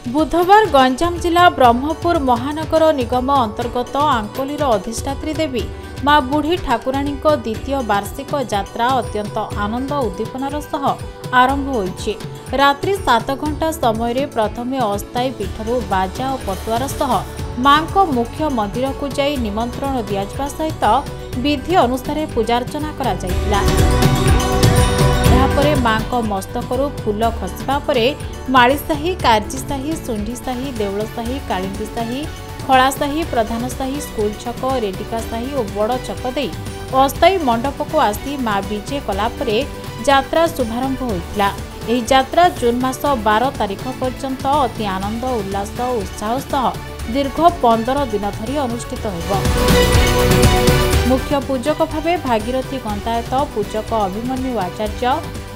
बुधवार गंजाम जिला ब्रह्मपुर महानगर निगम अंतर्गत आंकोलीर अधिष्ठात्री देवी माँ बुढ़ी ठाकुराणी द्वितीय वार्षिक यात्रा अत्यंत आनंद उद्दीपनार सह आरंभ होइछि। रात्रि 7 घंटा समय प्रथमे अस्थायी पीठरू बाजा और पटुआर सह माँ मुख्य मंदिर को जाई निमंत्रण दियाजिबा सहित विधि अनुसार पूजार्चना करा जायतिला। यापरे माँ मस्तकरू फूल खसवा परे मालीसाही, काजीसाही, सुंढीसाही, देवलसाही, कालिंदीसाही, खलासाही, प्रधानसाही, स्कूल छक, रेडिका साही और बड़ छक दे अस्थायी मंडप को आसी माँ विजे कलापरे यात्रा शुभारंभ होइतिला। एही यात्रा जून मास 12 तारिख पर्यंत अति आनंद उल्लास उत्साह सह दीर्घ 15 दिन धरी अनुष्ठित होइबो। मुख्य पूजक भावे भागीरथी गंतायत, पूजक अभिमन्यु आचार्य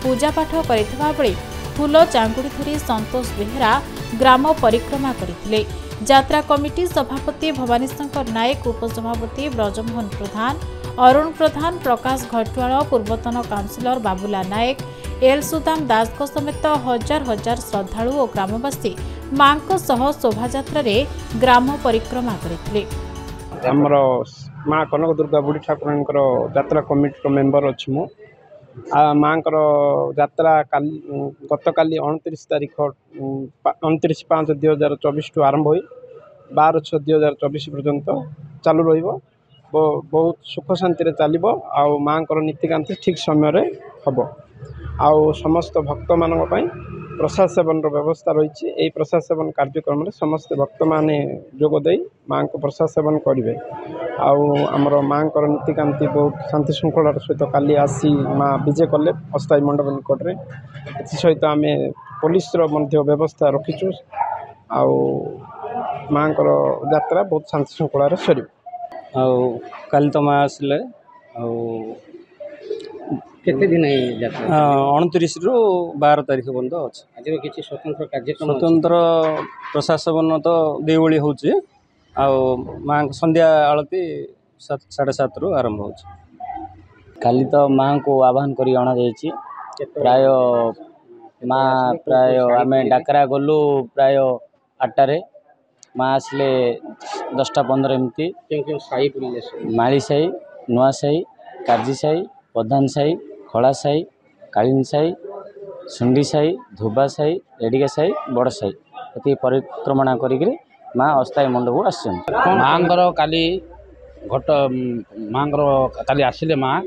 पूजा पाठ करिथिबा बेले फूल चांगुड़ी धरी संतोष बेहेरा ग्राम परिक्रमा करथिले। यात्रा कमिटी सभापति भवानी शंकर नायक, उपसभापति ब्रजमोहन प्रधान, अरुण प्रधान, प्रकाश घटवाल, पूर्वतन काउंसिलर बाबुला नायक, एल सुदाम दास को समेत हजार हजार श्रद्धालु और ग्रामवासी मां सह शोभायात्रा ग्राम परिक्रमा करथिले। हमर माँ कनक दुर्गा बुढ़ी ठाकुराणी यात्रा कमिटी मेंबर अच्छी मु माँ यात्रा गत काली 29 तारीख 29/5/2024 टू आरंभ हो 12/6/2024 पर्यंत चालू रहिबो। बहुत सुख शांति चलो आउ माँ नीतिकांति ठीक समय हम आउ समस्त भक्त मान प्रसाद सेवन व्यवस्था रही। यही प्रसाद सेवन कार्यक्रम में समस्त भक्त मैंने जोगदे माँ को प्रसाद सेवन करेंगे। आमर माँ नीतिकांति बहुत शांति श्रृंखलार सहित काली आसी माँ विजे कले अस्थायी मंडप निकट में। सहित आम पुलिस व्यवस्था रखीचु माँ यात्रा बहुत शांति श्रृंखलार सर कल तो माँ आसले केते दिन 29 रु 12 तारीख पर्यंत अच्छे। आज किसी स्वतंत्र कार्यक्रम स्वतंत्र प्रशासन तो देवली हो माँ संध्या आलती 7:30 रु आरंभ हो। काली तो माँ को आह्वान करी अणा जाइए। प्राय माँ प्राय आम डाकरा गलु प्राय 8टारे माँ आसले 10:15 एमती माली साही, नुआ साही, काजी साही, प्रधान साही, खला साही, कालीन साही, सुंडी साही, धोबा साही, रेडिका साही, बड़ साही ये परिक्रमणा करी माँ अस्थायी मंडप को आस माँ काली घट माँ काली आसिले माँ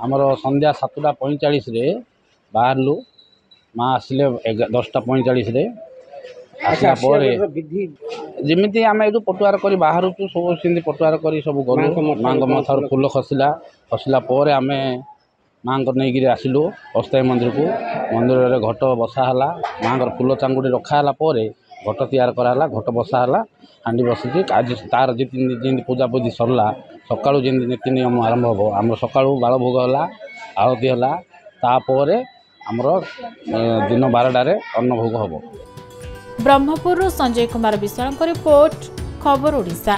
आमर संध्या 7:45 बाहरलु माँ आसिले 10:45 आसला जमी आम ये पटुआर कर बाहर सब सेमती पटुआर कर सब गलु माँ मथार फूल खसला आम माँ नहीं आसिलु अस्थायी मंदिर को। मंदिर में घट बसाला माँ फूल चांगुड़ी रखाला घट तैयार कराला घट बसाला हांडी बसी आज तार जी पूजा पूजी सरला सकाळु जी नीति नियम आरंभ हम आम सकाळु बाल भोग है आरती है तापर आमर दिन 12टार अन्न भोग हम। ब्रह्मपुर संजय कुमार विशाल रिपोर्ट खबर ओडिशा।